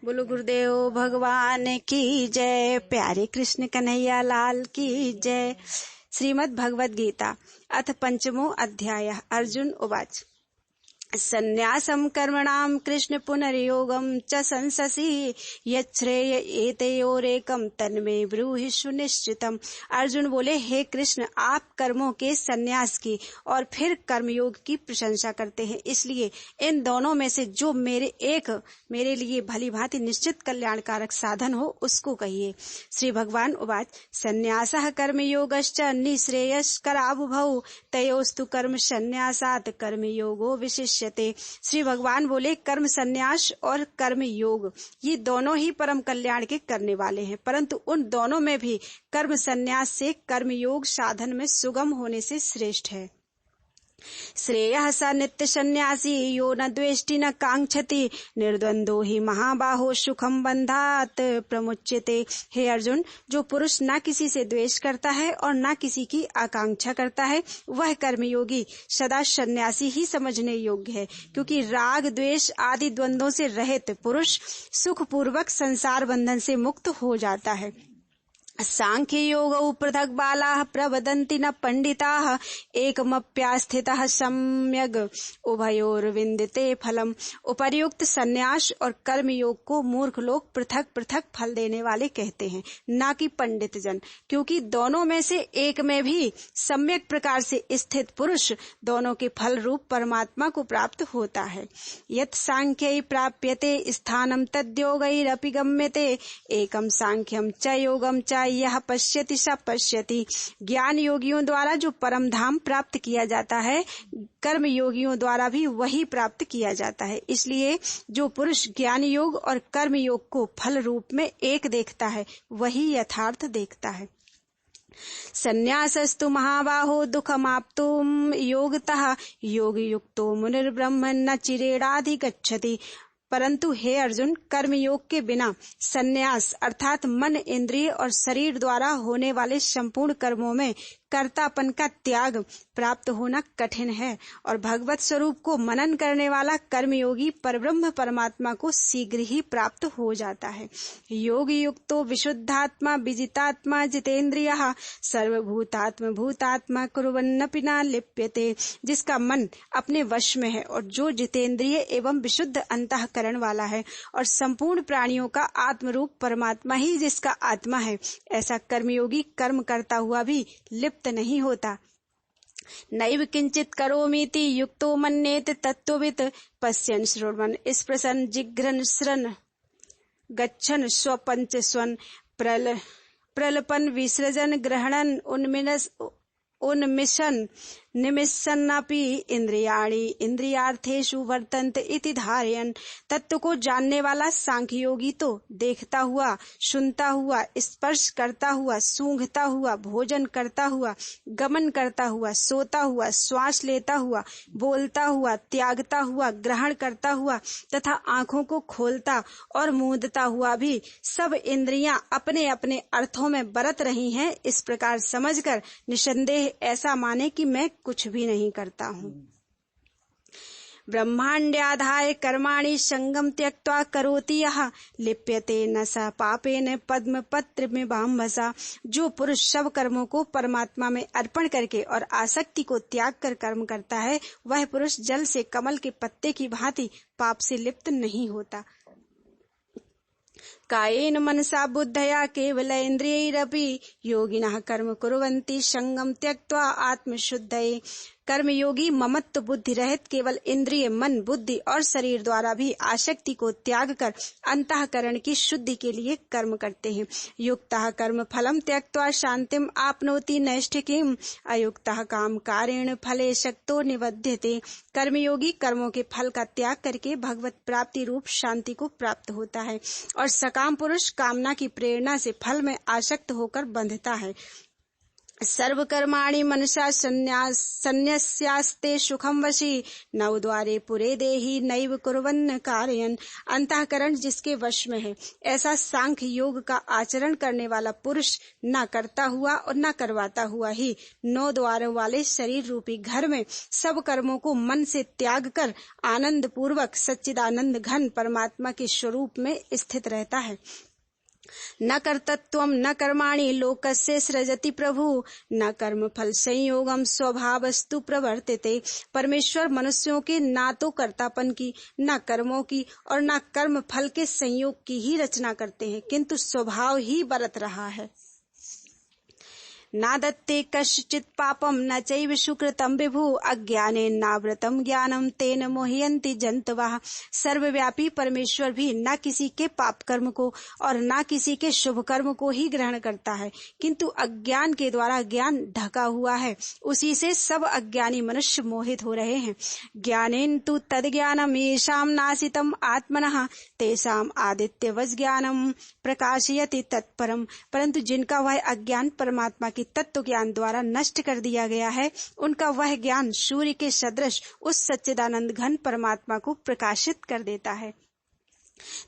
बोलो गुरुदेव भगवान की जय। प्यारे कृष्ण कन्हैया लाल की जय। श्रीमद् भगवद गीता अथ पंचमो अध्याय। अर्जुन उवाच संन्यासं कर्मणां कृष्ण पुनर्योगं च संससि यच्छ्रेय एतयोरेकं तन्मे ब्रूहि सुनिश्चितम्। अर्जुन बोले, हे कृष्ण, आप कर्मों के संन्यास की और फिर कर्मयोग की प्रशंसा करते हैं, इसलिए इन दोनों में से जो मेरे लिए भली भांति निश्चित कल्याणकारक साधन हो उसको कहिए। श्री भगवान उवाच संन्यासः कर्मयोगश्च निःश्रेयस्करावुभौ तयोस्तु कर्म संन्यासात् कर्मयोगो विशिष्य। श्री भगवान बोले, कर्म संन्यास और कर्म योग ये दोनों ही परम कल्याण के करने वाले हैं, परंतु उन दोनों में भी कर्म संन्यास से कर्म योग साधन में सुगम होने से श्रेष्ठ है। श्रेयः स नित्य सन्यासी यो न द्वेष्टि न कांक्षति निर्द्वंदो ही महाबाहो सुखम बंधात प्रमुच्यते। हे अर्जुन, जो पुरुष न किसी से द्वेष करता है और न किसी की आकांक्षा करता है, वह कर्मयोगी सदा सन्यासी ही समझने योग्य है, क्योंकि राग द्वेष आदि द्वंद्वों से रहित पुरुष सुख पूर्वक संसार बंधन से मुक्त हो जाता है। सांख्य योगौ पृथक बालाः प्रवदन्ति न पंडिताः एकमप्यास्थितः सम्यग् उभयोर्विन्दते फलम्। उपर्युक्त संन्यास और कर्म योग को मूर्ख लोग पृथक पृथक फल देने वाले कहते हैं, न कि पंडित जन, क्योंकि दोनों में से एक में भी सम्यक प्रकार से स्थित पुरुष दोनों के फल रूप परमात्मा को प्राप्त होता है। यत् सांख्यै प्राप्यते स्थानं तद्योगैरपि गम्यते एकम सांख्यम च योगम च यह पश्यति स पश्यति। ज्ञान योगियों द्वारा जो परम धाम प्राप्त किया जाता है, कर्म योगियों द्वारा भी वही प्राप्त किया जाता है। इसलिए जो पुरुष ज्ञान योग और कर्म योग को फल रूप में एक देखता है, वही यथार्थ देखता है। संन्यासस्तु महाबाहो दुःखमाप्तुं योगतः योगयुक्तो मुनिर्ब्रह्मन् न चिरेणाधिगच्छति। परंतु हे अर्जुन, कर्मयोग के बिना संन्यास अर्थात मन, इंद्रिय और शरीर द्वारा होने वाले संपूर्ण कर्मों में कर्तापन का त्याग प्राप्त होना कठिन है, और भगवत स्वरूप को मनन करने वाला कर्मयोगी परब्रह्म परमात्मा को शीघ्र ही प्राप्त हो जाता है। योग युक्तो विशुद्धात्मा विजितात्मा जितेन्द्रियः सर्वभूतात्म भूतात्मा कुर्वन्नपि न लिप्यते। जिसका मन अपने वश में है और जो जितेन्द्रिय एवं विशुद्ध अंतःकरण वाला है और संपूर्ण प्राणियों का आत्मरूप परमात्मा ही जिसका आत्मा है, ऐसा कर्मयोगी कर्म करता हुआ भी लिप्त नहीं होता। नैव किंचित करोमीति युक्तो मन्येत तत्त्ववित् पश्यन् श्रवन् स्पृशन् जिघ्रन् श्रन् गच्छन् स्वपंच स्वन् प्रलपन् विसृजन् ग्रहणन् उन्मिषन् निमिषन्नपि इंद्रियाणि इंद्रियार्थेषु वर्तन्ते इति धारयन्। तत्व को जानने वाला सांख्य योगी तो देखता हुआ, सुनता हुआ, स्पर्श करता हुआ, सूंघता हुआ, भोजन करता हुआ, गमन करता हुआ, सोता हुआ, श्वास लेता हुआ, बोलता हुआ, त्यागता हुआ, ग्रहण करता हुआ तथा आंखों को खोलता और मूंदता हुआ भी सब इंद्रियां अपने अपने अर्थों में बरत रही हैं, इस प्रकार समझकर निसंदेह ऐसा माने कि मैं कुछ भी नहीं करता हूँ। ब्रह्मांड्याधाय कर्माणि संगम त्यक्त्वा करोति यः लिप्यते न स पापेन पद्म पत्रमिवाम्भसा। जो पुरुष सब कर्मों को परमात्मा में अर्पण करके और आसक्ति को त्याग कर कर्म करता है, वह पुरुष जल से कमल के पत्ते की भांति पाप से लिप्त नहीं होता। कायेन मनसा बुद्धया केवलेन्द्रियैरपि योगिनः कर्म कुर्वन्ति संगम त्यक्त्वा आत्मशुद्धये। कर्मयोगी ममत्व बुद्धि रहित केवल इंद्रिय, मन, बुद्धि और शरीर द्वारा भी आसक्ति को त्याग कर अंतःकरण की शुद्धि के लिए कर्म करते हैं। युक्तः कर्म फलम त्यक्त्वा शांतिम आपनोति नैष्ठिकीम् अयुक्तः काम कारेण फले शक्तो निबध्यते। कर्मयोगी कर्मों के फल का त्याग करके भगवत प्राप्ति रूप शांति को प्राप्त होता है, और सकाम पुरुष कामना की प्रेरणा से फल में आसक्त होकर बंधता है। सर्वकर्माणि मनसा संन्यस्यास्ते सुखम वशी नवद्वारे पुरे देहि नैव कुर्वन् कारयन्। अंतःकरण जिसके वश में है, ऐसा सांख्य योग का आचरण करने वाला पुरुष न करता हुआ और न करवाता हुआ ही 9 द्वारों वाले शरीर रूपी घर में सब कर्मों को मन से त्याग कर आनंद पूर्वक सच्चिदानंद घन परमात्मा के स्वरूप में स्थित रहता है। न कर्तृत्वम न कर्माणि लोकस्य सृजति प्रभु न कर्म फल संयोगम स्वभावस्तु प्रवर्तते। परमेश्वर मनुष्यों के ना तो कर्तापन की, न कर्मों की और न कर्म फल के संयोग की ही रचना करते हैं, किंतु स्वभाव ही बरत रहा है। नादत्ते कश्चित् पापम न चैव सुकृतं विभु अज्ञानेन नावृतम ज्ञानम तेन मोहयन्ति जन्तवः। सर्वव्यापी परमेश्वर भी न किसी के पाप कर्म को और न किसी के शुभ कर्म को ही ग्रहण करता है, किंतु अज्ञान के द्वारा ज्ञान ढका हुआ है, उसी से सब अज्ञानी मनुष्य मोहित हो रहे हैं। ज्ञानेन तु तद्ज्ञानम येषां नासितम आत्मनः तेषां आदित्यवत् ज्ञानम प्रकाशयति तत्परम। परंतु जिनका वह अज्ञान परमात्मा की तत्व ज्ञान द्वारा नष्ट कर दिया गया है, उनका वह ज्ञान सूर्य के सदृश उस सच्चिदानंद घन परमात्मा को प्रकाशित कर देता है।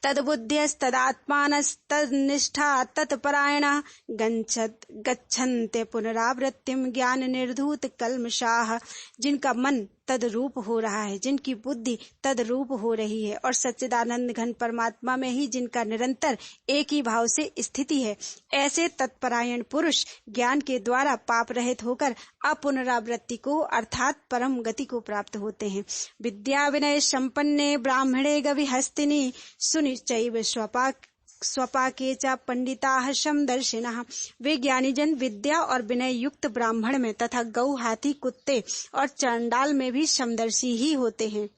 तद्बुद्ध्यस्तदात्मानस्तन्निष्ठा तत्परायणः गच्छन्ते पुनरावृत्तिम ज्ञान निर्धूत कल्मषाः। जिनका मन तदरूप हो रहा है, जिनकी बुद्धि तदरूप हो रही है और सच्चिदानंद घन परमात्मा में ही जिनका निरंतर एक ही भाव से स्थिति है, ऐसे तत्परायण पुरुष ज्ञान के द्वारा पाप रहित होकर अपुनरावृत्ति को अर्थात परम गति को प्राप्त होते हैं। विद्या विनय संपन्ने ब्राह्मणे गविहस्तिनि सुनिश्चैव स्वपाके च पंडिताः समदर्शिनः। वे ज्ञानीजन विद्या और विनय युक्त ब्राह्मण में तथा गौ हाथी कुत्ते और चांडाल में भी समदर्शी ही होते हैं।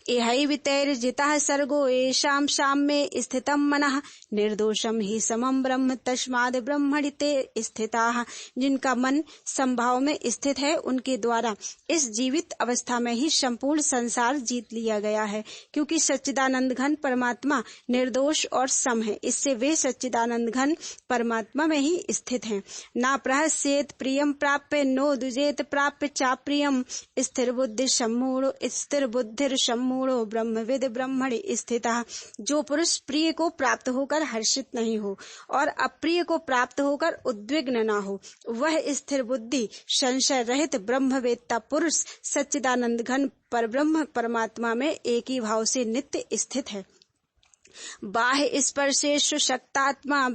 इहैवितैर्जितः सर्गो येषां साम्ये स्थितं मनः निर्दोषं हि समं ब्रह्म तस्माद् ब्रह्मणि ते स्थिताः। जिनका मन संभाव में स्थित है, उनके द्वारा इस जीवित अवस्था में ही संपूर्ण संसार जीत लिया गया है, क्योंकि सच्चिदानंद घन परमात्मा निर्दोष और सम है, इससे वे सच्चिदानंद घन परमात्मा में ही स्थित हैं। ना प्रहस्येत प्रियं प्राप्य नो दुजेत प्राप्य चाप्रियम स्थिर बुद्धि सम्मूढ़ो ब्रह्मविद ब्रह्मणि स्थितः। जो पुरुष प्रिय को प्राप्त होकर हर्षित नहीं हो और अप्रिय को प्राप्त होकर उद्विग्न न हो, वह स्थिर बुद्धि संशय रहित ब्रह्मवेत्ता पुरुष सच्चिदानंद घन परब्रह्म परमात्मा में एक ही भाव से नित्य स्थित है। बाह्य स्पर्शेषु शक्तात्मा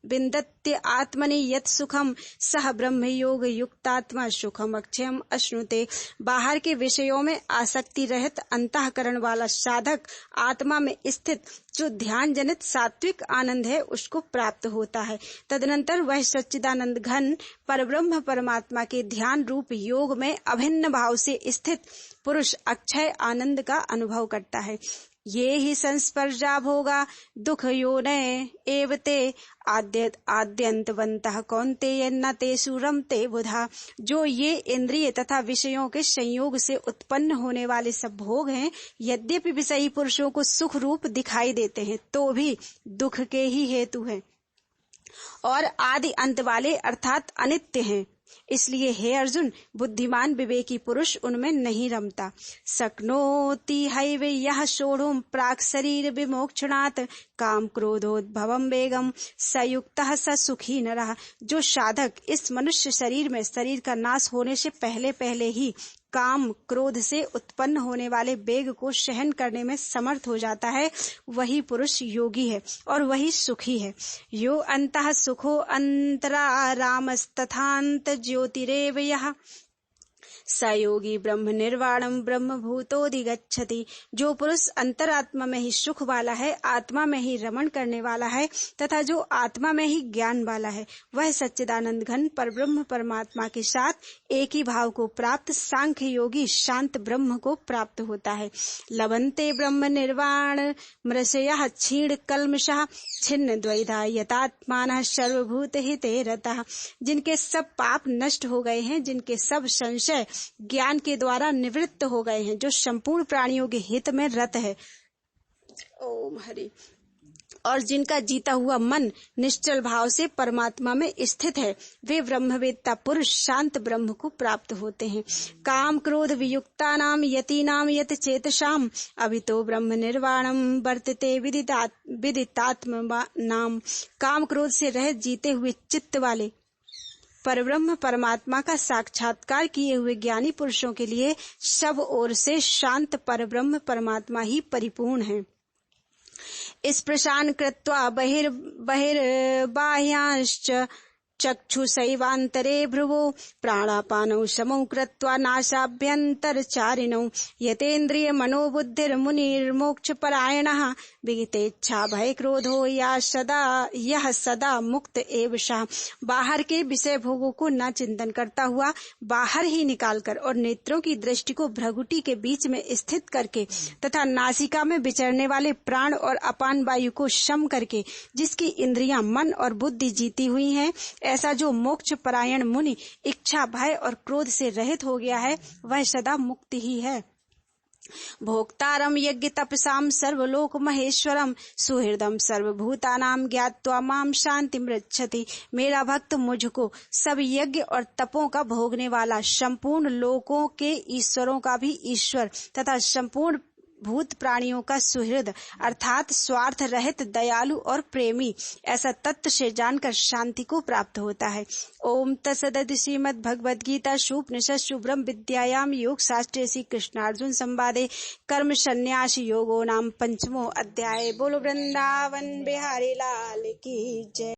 विन्दत्य आत्मनि यत् सुखम सह ब्रह्म योग युक्तात्मा सुखम अक्षयम अश्नुते। बाहर के विषयों में आसक्ति रहित अंतःकरण वाला साधक आत्मा में स्थित जो ध्यान जनित सात्विक आनंद है, उसको प्राप्त होता है। तदनंतर वह सच्चिदानंद घन परब्रह्म परमात्मा के ध्यान रूप योग में अभिन्न भाव से स्थित पुरुष अक्षय आनंद का अनुभव करता है। ये ही संस्पर्शा भोगा दुख योनय एवते आद्यंतवन्तः कौन्तेय न तेषु रमते बुधा। जो ये इंद्रिय तथा विषयों के संयोग से उत्पन्न होने वाले सब भोग हैं, यद्यपि विषयी पुरुषों को सुख रूप दिखाई देते हैं, तो भी दुख के ही हेतु हैं और आदि अंत वाले अर्थात अनित्य हैं। इसलिए हे अर्जुन, बुद्धिमान विवेकी पुरुष उनमें नहीं रमता। शक्नोति हैव यः सोढुं प्राक् शरीर विमोक्षणात् काम क्रोधोद्भवं वेगम सयुक्तः स सुखी नरः। जो साधक इस मनुष्य शरीर में शरीर का नाश होने से पहले पहले ही काम क्रोध से उत्पन्न होने वाले वेग को सहन करने में समर्थ हो जाता है, वही पुरुष योगी है और वही सुखी है। यो अंतः सुखो अंतरारामस्तथान्त ज्योतिरेव यः स योगी ब्रह्म निर्वाणम ब्रह्म भूतोधिगच्छति। जो पुरुष अंतरात्मा में ही सुख वाला है, आत्मा में ही रमण करने वाला है तथा जो आत्मा में ही ज्ञान वाला है, वह सच्चिदानंद घन परब्रह्म परमात्मा के साथ एक ही भाव को प्राप्त सांख्य योगी शांत ब्रह्म को प्राप्त होता है। लभन्ते ब्रह्म निर्वाण मृषयः क्षीण कल्मषः छिन्न द्वैधा यतात्मानः सर्वभूत हिते रतः। जिनके सब पाप नष्ट हो गए हैं, जिनके सब संशय ज्ञान के द्वारा निवृत्त हो गए हैं, जो संपूर्ण प्राणियों के हित में रत है। ओम हरि। और जिनका जीता हुआ मन निश्चल भाव से परमात्मा में स्थित है, वे ब्रह्मवेत्ता पुरुष शांत ब्रह्म को प्राप्त होते हैं। काम क्रोध वियुक्तानाम यतीनाम यत चेतसाम अभितो ब्रह्म निर्वाणम वर्तते विदितात्म नाम। काम क्रोध से रहित जीते हुए चित्त वाले परब्रह्म परमात्मा का साक्षात्कार किए हुए ज्ञानी पुरुषों के लिए सब ओर से शांत परब्रह्म परमात्मा ही परिपूर्ण है। इस प्रशान कृत्वा बहिर्बाह्यांश्च चक्षुषैवान्तरे भ्रुवो प्राणापानौ समौ कृत्वा नासाभ्यन्तरचारिणौ यतेन्द्रिय मनोबुद्धिर्मुनिर्मोक्षपरायणः विगतेच्छा भय क्रोधो यह सदा मुक्त एव सः। बाहर के विषय भोगों को न चिंतन करता हुआ बाहर ही निकालकर और नेत्रों की दृष्टि को भ्रगुटी के बीच में स्थित करके तथा नासिका में विचरने वाले प्राण और अपान वायु को शम करके जिसकी इंद्रियां मन और बुद्धि जीती हुई हैं, ऐसा जो मोक्ष परायण मुनि इच्छा भय और क्रोध से रहित हो गया है, वह सदा मुक्त ही है। भोक्तारम यज्ञ तपसाम सर्वलोक महेश्वरम सुहृदम सर्वभूतानाम ज्ञात्वा माम शांति मृच्छति। मेरा भक्त मुझको सब यज्ञ और तपों का भोगने वाला, संपूर्ण लोकों के ईश्वरों का भी ईश्वर तथा संपूर्ण भूत प्राणियों का सुहृद अर्थात स्वार्थ रहित दयालु और प्रेमी, ऐसा तत्व से जानकर शांति को प्राप्त होता है। ओम तत्सदिति श्रीमद् भगवद गीता उपनिषत्सु ब्रह्म विद्यायाम योग शास्त्रे श्री कृष्णार्जुन संवादे कर्म संन्यास योगो नाम 5वां अध्याय। बोलो वृंदावन बिहारी लाल की जय।